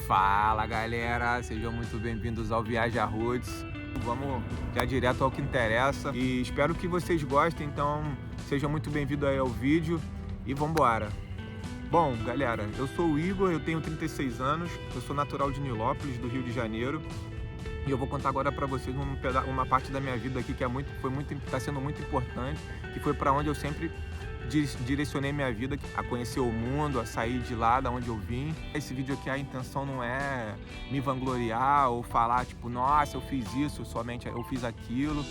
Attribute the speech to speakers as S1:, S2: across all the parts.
S1: Fala galera, sejam muito bem-vindos ao Viaja Roots. Vamos já direto ao que interessa e espero que vocês gostem, então sejam muito bem-vindos aí ao vídeo e vambora. Bom, galera, eu sou o Igor, eu tenho 36 anos, eu sou natural de Nilópolis, do Rio de Janeiro, e eu vou contar agora para vocês uma parte da minha vida aqui que está sendo muito importante, que foi para onde eu sempre direcionei minha vida, a conhecer o mundo, a sair de lá da onde eu vim. Esse vídeo aqui, a intenção não é me vangloriar ou falar tipo, nossa, eu fiz isso, somente eu fiz aquilo.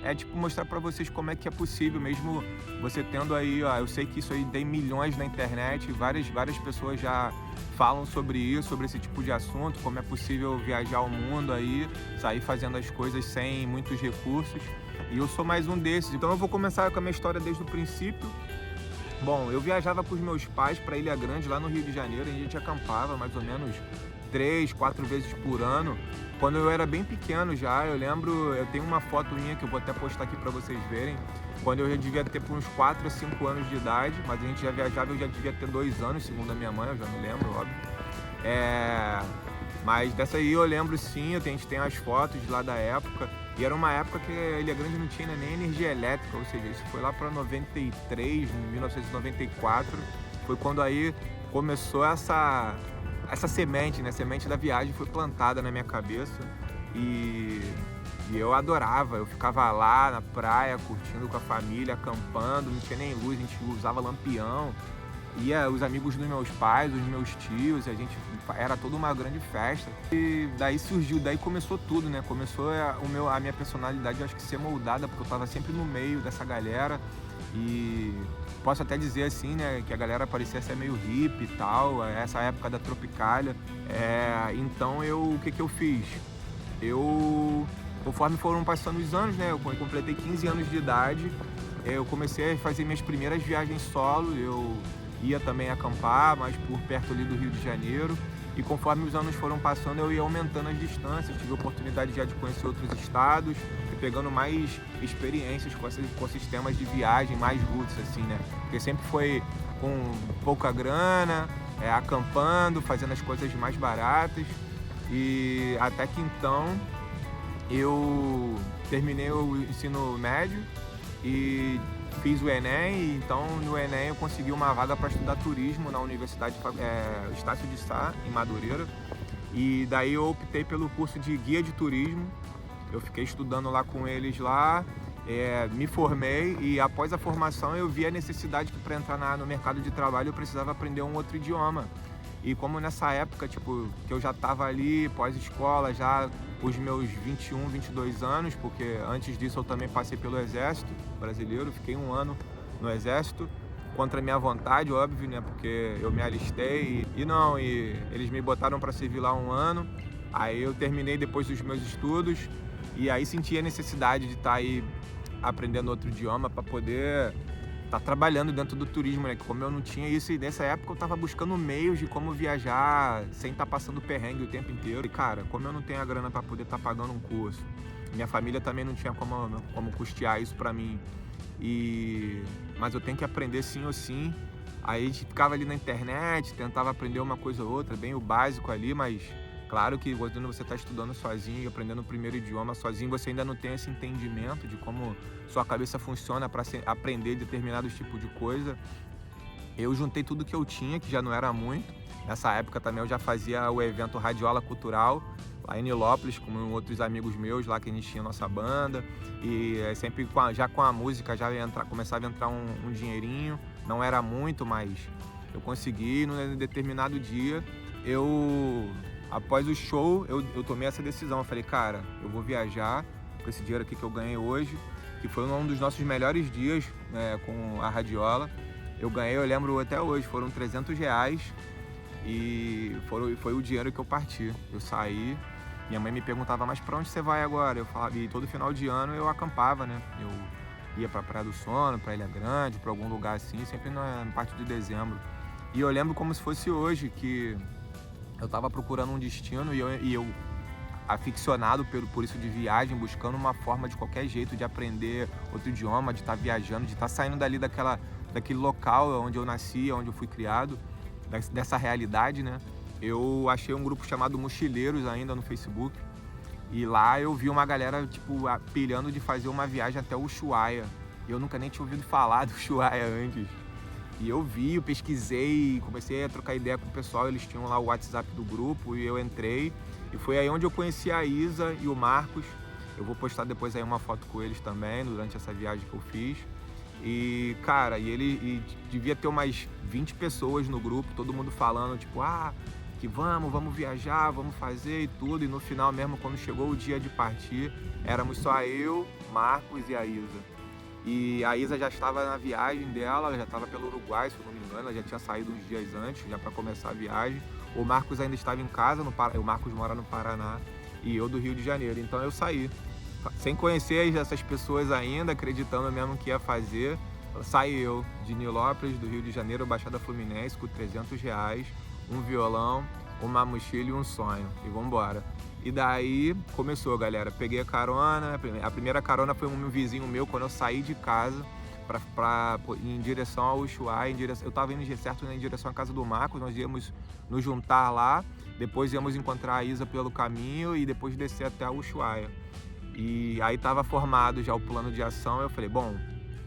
S1: É tipo mostrar pra vocês como é que é possível, mesmo você tendo aí, ó, eu sei que isso aí tem milhões na internet, várias pessoas já falam sobre isso, sobre esse tipo de assunto, como é possível viajar o mundo aí, sair fazendo as coisas sem muitos recursos. E eu sou mais um desses, então eu vou começar com a minha história desde o princípio. Bom, eu viajava com os meus pais para Ilha Grande, lá no Rio de Janeiro, e a gente acampava mais ou menos 3, 4 vezes por ano. Quando eu era bem pequeno já, eu lembro, eu tenho uma foto minha que eu vou até postar aqui para vocês verem, quando eu já devia ter por uns 4 a 5 anos de idade, mas a gente já viajava, eu já devia ter 2 anos, segundo a minha mãe, eu já me lembro, óbvio. Mas dessa aí eu lembro sim, a gente tem as fotos de lá da época, e era uma época que a Ilha Grande não tinha nem energia elétrica, ou seja, isso foi lá para 93, 1994, foi quando aí começou essa semente, né? A semente da viagem foi plantada na minha cabeça e eu adorava, eu ficava lá na praia, curtindo com a família, acampando, não tinha nem luz, a gente usava lampião, ia os amigos dos meus pais, os meus tios, era toda uma grande festa. E daí começou tudo, né? Começou a minha personalidade, eu acho que ser moldada, porque eu estava sempre no meio dessa galera e posso até dizer assim, né, que a galera parecia ser meio hippie e tal, essa época da Tropicália. Então o que eu fiz? Conforme foram passando os anos, né, eu completei 15 anos de idade, eu comecei a fazer minhas primeiras viagens solo, eu ia também acampar, mais por perto ali do Rio de Janeiro, e conforme os anos foram passando eu ia aumentando as distâncias, tive a oportunidade já de conhecer outros estados, e pegando mais experiências com esses temas de viagem, mais roots assim, né, porque sempre foi com pouca grana, acampando, fazendo as coisas mais baratas, e até que então eu terminei o ensino médio e fiz o Enem, e então no Enem eu consegui uma vaga para estudar turismo na Universidade Estácio de Sá, em Madureira, e daí eu optei pelo curso de guia de turismo. Eu fiquei estudando lá com eles lá, me formei, e após a formação eu vi a necessidade que para entrar no mercado de trabalho eu precisava aprender um outro idioma. E como nessa época, tipo, que eu já estava ali pós-escola, já os meus 21, 22 anos, porque antes disso eu também passei pelo Exército Brasileiro, fiquei 1 ano no Exército, contra a minha vontade, óbvio, né, porque eu me alistei e eles me botaram para servir lá 1 ano, aí eu terminei depois dos meus estudos, e aí senti a necessidade de estar aí aprendendo outro idioma para poder tá trabalhando dentro do turismo, né? Como eu não tinha isso, e nessa época eu tava buscando meios de como viajar sem estar passando perrengue o tempo inteiro. E cara, como eu não tenho a grana para poder estar pagando um curso, minha família também não tinha como custear isso para mim, mas eu tenho que aprender sim ou sim. Aí a gente ficava ali na internet, tentava aprender uma coisa ou outra, bem o básico ali, mas claro que quando você está estudando sozinho e aprendendo o primeiro idioma sozinho, você ainda não tem esse entendimento de como sua cabeça funciona para aprender determinados tipos de coisa. Eu juntei tudo que eu tinha, que já não era muito. Nessa época também eu já fazia o evento Radiola Cultural, lá em Nilópolis, com outros amigos meus lá, que a gente tinha nossa banda. E sempre já com a música já começava a entrar um dinheirinho. Não era muito, mas eu consegui. Num determinado dia, após o show, eu tomei essa decisão. Eu falei, cara, eu vou viajar com esse dinheiro aqui que eu ganhei hoje, que foi um dos nossos melhores dias, né, com a Radiola. Eu ganhei, eu lembro até hoje, foram R$300 e foi o dinheiro que eu parti. Eu saí, minha mãe me perguntava, mas pra onde você vai agora? Eu falava, e todo final de ano eu acampava, né? Eu ia pra Praia do Sono, pra Ilha Grande, pra algum lugar assim, sempre na parte de dezembro. E eu lembro como se fosse hoje, que eu tava procurando um destino e eu aficionado por isso de viagem, buscando uma forma de qualquer jeito de aprender outro idioma, de estar viajando, de estar saindo dali daquele local onde eu nasci, onde eu fui criado, dessa realidade, né? eu achei um grupo chamado Mochileiros ainda no Facebook. E lá eu vi uma galera, tipo, pilhando de fazer uma viagem até o Ushuaia. Eu nunca nem tinha ouvido falar do Ushuaia antes. E eu pesquisei, comecei a trocar ideia com o pessoal, eles tinham lá o WhatsApp do grupo e eu entrei. E foi aí onde eu conheci a Isa e o Marcos. Eu vou postar depois aí uma foto com eles também, durante essa viagem que eu fiz. E, cara, devia ter umas 20 pessoas no grupo, todo mundo falando, tipo, que vamos viajar, vamos fazer e tudo. E no final mesmo, quando chegou o dia de partir, éramos só eu, Marcos e a Isa. E a Isa já estava na viagem dela, ela já estava pelo Uruguai, se eu não me engano, ela já tinha saído uns dias antes, já para começar a viagem. O Marcos ainda estava em casa, o Marcos mora no Paraná e eu do Rio de Janeiro. Então eu saí, sem conhecer essas pessoas ainda, acreditando mesmo que ia fazer. Saí eu de Nilópolis, do Rio de Janeiro, Baixada Fluminense, com R$300, um violão, uma mochila e um sonho. E vambora. E daí começou, galera. Peguei a carona. A primeira carona foi um vizinho meu quando eu saí de casa em direção ao Ushuaia. Eu estava indo em direção à casa do Marcos. Nós íamos nos juntar lá. Depois íamos encontrar a Isa pelo caminho e depois descer até o Ushuaia. E aí estava formado já o plano de ação. Eu falei, bom,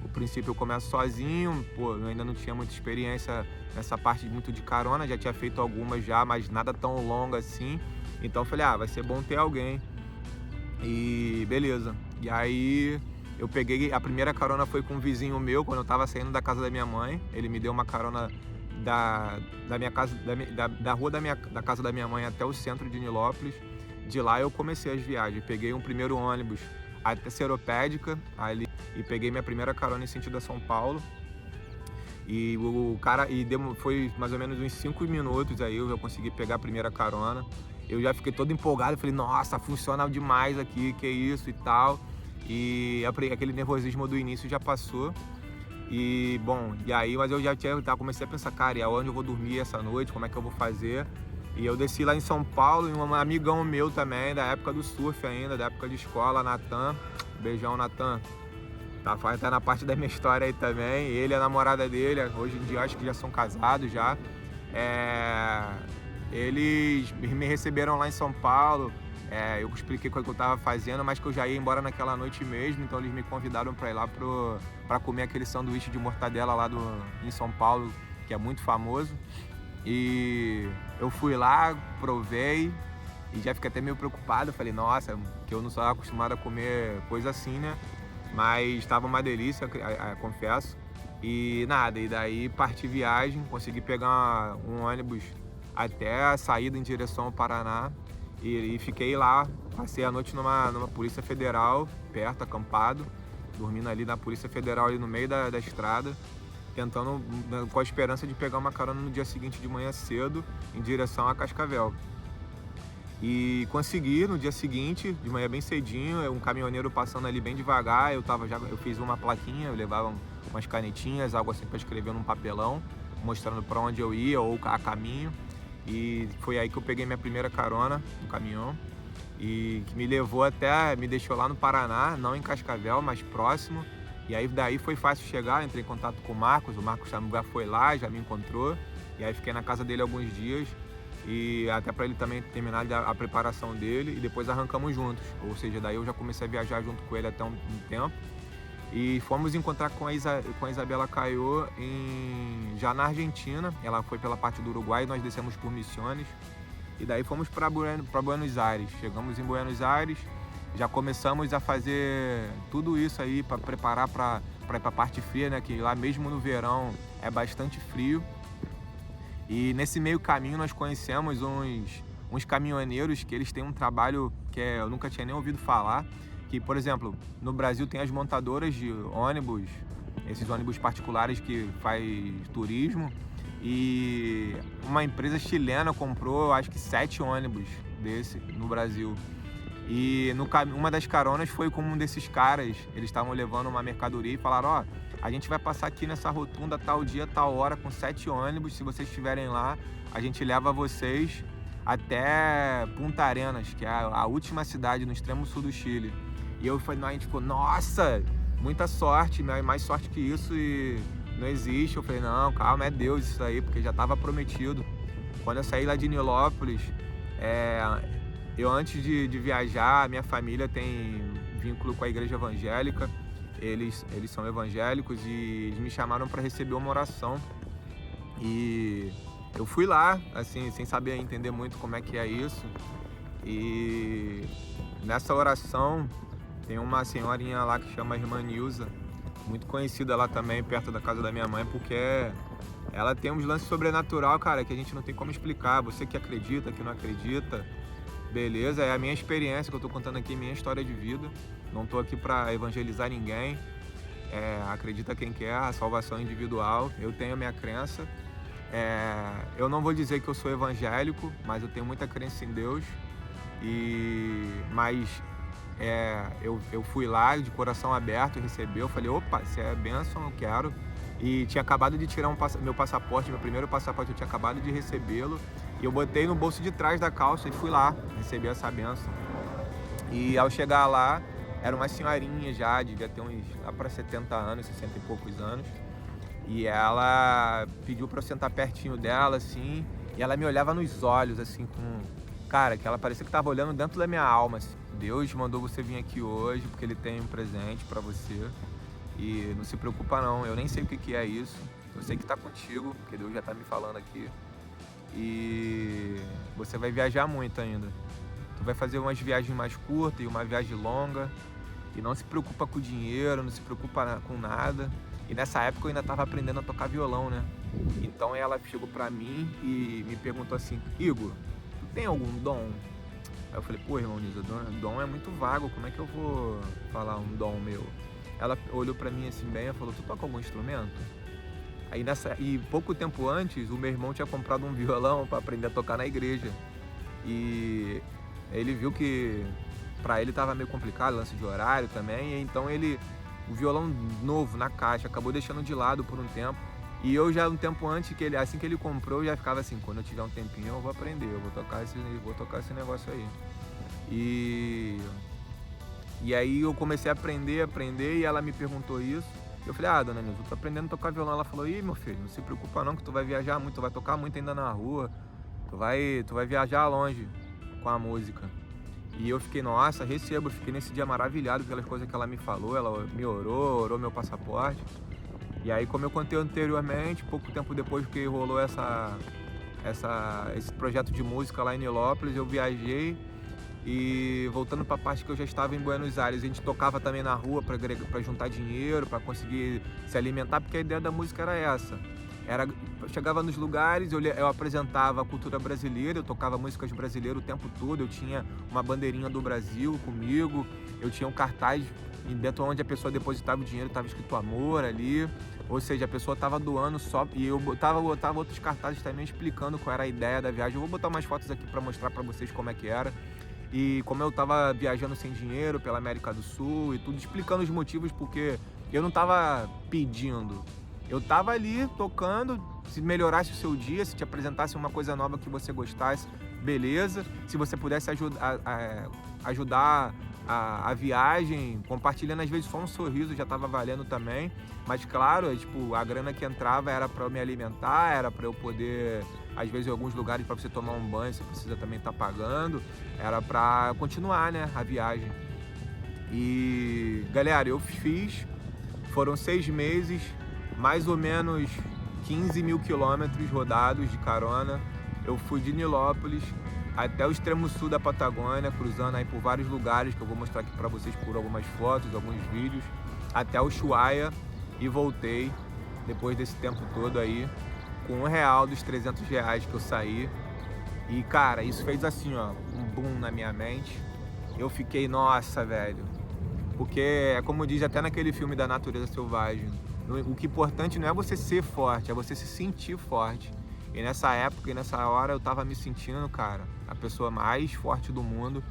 S1: no princípio eu começo sozinho. Eu ainda não tinha muita experiência nessa parte muito de carona. Já tinha feito algumas já, mas nada tão longa assim. Então eu falei, vai ser bom ter alguém. E beleza. E aí eu peguei, a primeira carona foi com um vizinho meu, quando eu tava saindo da casa da minha mãe. Ele me deu uma carona da minha casa, da rua da casa da minha mãe até o centro de Nilópolis. De lá eu comecei as viagens. Peguei um primeiro ônibus até Seropédica ali e peguei minha primeira carona em sentido a São Paulo. E o cara, foi mais ou menos uns 5 minutos aí eu consegui pegar a primeira carona. Eu já fiquei todo empolgado, falei, nossa, funciona demais aqui, que isso e tal. E aquele nervosismo do início já passou. E, bom, mas eu já comecei a pensar, cara, e aonde eu vou dormir essa noite, como é que eu vou fazer? E eu desci lá em São Paulo, e um amigão meu também, da época do surf ainda, da época de escola, Natan. Beijão, Natan. Tá na parte da minha história aí também. Ele e a namorada dele, hoje em dia acho que já são casados já. Eles me receberam lá em São Paulo, eu expliquei o que eu estava fazendo, mas que eu já ia embora naquela noite mesmo, então eles me convidaram para ir lá para comer aquele sanduíche de mortadela lá em São Paulo, que é muito famoso. E eu fui lá, provei e já fiquei até meio preocupado, falei, nossa, que eu não sou acostumado a comer coisa assim, né? Mas estava uma delícia, confesso. E nada, e daí parti viagem, consegui pegar um ônibus até a saída em direção ao Paraná e fiquei lá, passei a noite numa Polícia Federal, perto, acampado, dormindo ali na Polícia Federal, ali no meio da estrada, tentando, com a esperança de pegar uma carona no dia seguinte de manhã cedo, em direção a Cascavel. E consegui no dia seguinte, de manhã bem cedinho, um caminhoneiro passando ali bem devagar, eu fiz uma plaquinha, eu levava umas canetinhas, algo assim para escrever num papelão, mostrando para onde eu ia ou a caminho. E foi aí que eu peguei minha primeira carona no caminhão e que me deixou lá no Paraná, não em Cascavel, mas próximo. E aí daí foi fácil chegar, entrei em contato com o Marcos já foi lá, já me encontrou. E aí fiquei na casa dele alguns dias e até para ele também terminar a preparação dele e depois arrancamos juntos. Ou seja, daí eu já comecei a viajar junto com ele até um tempo. E fomos encontrar com a Isabela Caiô já na Argentina. Ela foi pela parte do Uruguai, nós descemos por Misiones. E daí fomos para Buenos Aires. Chegamos em Buenos Aires, já começamos a fazer tudo isso aí para preparar para ir para a parte fria, né? Que lá mesmo no verão é bastante frio. E nesse meio caminho nós conhecemos uns caminhoneiros que eles têm um trabalho que eu nunca tinha nem ouvido falar. Que, por exemplo, no Brasil tem as montadoras de ônibus, esses ônibus particulares que faz turismo, e uma empresa chilena comprou, acho que 7 ônibus desse no Brasil. E uma das caronas foi com um desses caras, eles estavam levando uma mercadoria e falaram, a gente vai passar aqui nessa rotunda tal dia, tal hora, com 7 ônibus, se vocês estiverem lá, a gente leva vocês até Punta Arenas, que é a última cidade no extremo sul do Chile. E a gente ficou, nossa, muita sorte, mais sorte que isso e não existe. Eu falei, não, calma, é Deus isso aí, porque já estava prometido. Quando eu saí lá de Nilópolis, eu antes de viajar, minha família tem vínculo com a igreja evangélica, eles são evangélicos e eles me chamaram para receber uma oração. E eu fui lá, assim, sem saber entender muito como é que é isso. E nessa oração tem uma senhorinha lá que chama Irmã Nilza, muito conhecida lá também, perto da casa da minha mãe, porque ela tem uns lances sobrenatural, cara, que a gente não tem como explicar. Você que acredita, que não acredita, beleza, é a minha experiência que eu tô contando aqui, minha história de vida. Não tô aqui para evangelizar ninguém. Acredita quem quer, a salvação individual. Eu tenho a minha crença. Eu não vou dizer que eu sou evangélico, mas eu tenho muita crença em Deus. Mas eu fui lá de coração aberto, recebi, eu falei, opa, se é bênção, eu quero. E tinha acabado de tirar meu passaporte, meu primeiro passaporte, eu tinha acabado de recebê-lo. E eu botei no bolso de trás da calça e fui lá receber essa bênção. E ao chegar lá, era uma senhorinha já, devia ter uns lá para 70 anos, 60 e poucos anos. E ela pediu para eu sentar pertinho dela, assim, e ela me olhava nos olhos, assim, cara, que ela parecia que estava olhando dentro da minha alma, assim. Deus mandou você vir aqui hoje porque Ele tem um presente para você. E não se preocupa não, eu nem sei o que é isso. Eu sei que está contigo, porque Deus já está me falando aqui. E você vai viajar muito ainda. Tu vai fazer umas viagens mais curtas e uma viagem longa. E não se preocupa com o dinheiro, não se preocupa com nada. E nessa época eu ainda estava aprendendo a tocar violão, né? Então ela chegou pra mim e me perguntou assim, Igor, tu tem algum dom? Aí eu falei, pô, irmão Nilza, dom é muito vago, como é que eu vou falar um dom meu? Ela olhou pra mim assim bem e falou, tu toca algum instrumento? E pouco tempo antes, o meu irmão tinha comprado um violão para aprender a tocar na igreja. E ele viu que pra ele tava meio complicado, lance de horário também, e então o violão novo na caixa, acabou deixando de lado por um tempo. E eu já um tempo antes, assim que ele comprou, eu já ficava assim, quando eu tiver um tempinho eu vou aprender, eu vou tocar esse negócio aí. E aí eu comecei a aprender e ela me perguntou isso. Eu falei, dona Nilza, eu tô aprendendo a tocar violão. Ela falou, meu filho, não se preocupa não, que tu vai viajar muito, tu vai tocar muito ainda na rua, tu vai viajar longe com a música. E eu fiquei, nossa, fiquei nesse dia maravilhado pelas coisas que ela me falou, ela me orou meu passaporte. E aí, como eu contei anteriormente, pouco tempo depois que rolou esse projeto de música lá em Nilópolis, eu viajei e voltando para a parte que eu já estava em Buenos Aires, a gente tocava também na rua para juntar dinheiro, para conseguir se alimentar, porque a ideia da música era essa. Eu chegava nos lugares, eu apresentava a cultura brasileira, eu tocava músicas brasileiras o tempo todo, eu tinha uma bandeirinha do Brasil comigo, eu tinha um cartaz dentro onde a pessoa depositava o dinheiro, estava escrito amor ali, ou seja, a pessoa estava doando só, e eu botava outros cartazes também explicando qual era a ideia da viagem. Eu vou botar umas fotos aqui para mostrar para vocês como é que era. E como eu estava viajando sem dinheiro pela América do Sul e tudo, explicando os motivos, porque eu não estava pedindo. Eu estava ali tocando, se melhorasse o seu dia, se te apresentasse uma coisa nova que você gostasse, beleza. Se você pudesse ajudar a viagem, compartilhando às vezes só um sorriso já estava valendo também. Mas claro, a grana que entrava era para eu me alimentar, era para eu poder, às vezes em alguns lugares para você tomar um banho, você precisa também estar pagando. Era para continuar, né, a viagem. E galera, eu fiz, foram 6 meses, mais ou menos 15 mil quilômetros rodados de carona. Eu fui de Nilópolis até o extremo sul da Patagônia, cruzando aí por vários lugares que eu vou mostrar aqui para vocês por algumas fotos, alguns vídeos, até o Ushuaia, e voltei depois desse tempo todo aí com R$1 dos R$300 que eu saí. E cara, isso fez assim, ó, um boom na minha mente. Eu fiquei, nossa, velho, porque é como diz até naquele filme da Natureza Selvagem, o que é importante não é você ser forte, é você se sentir forte. E nessa época e nessa hora eu tava me sentindo, cara, a pessoa mais forte do mundo.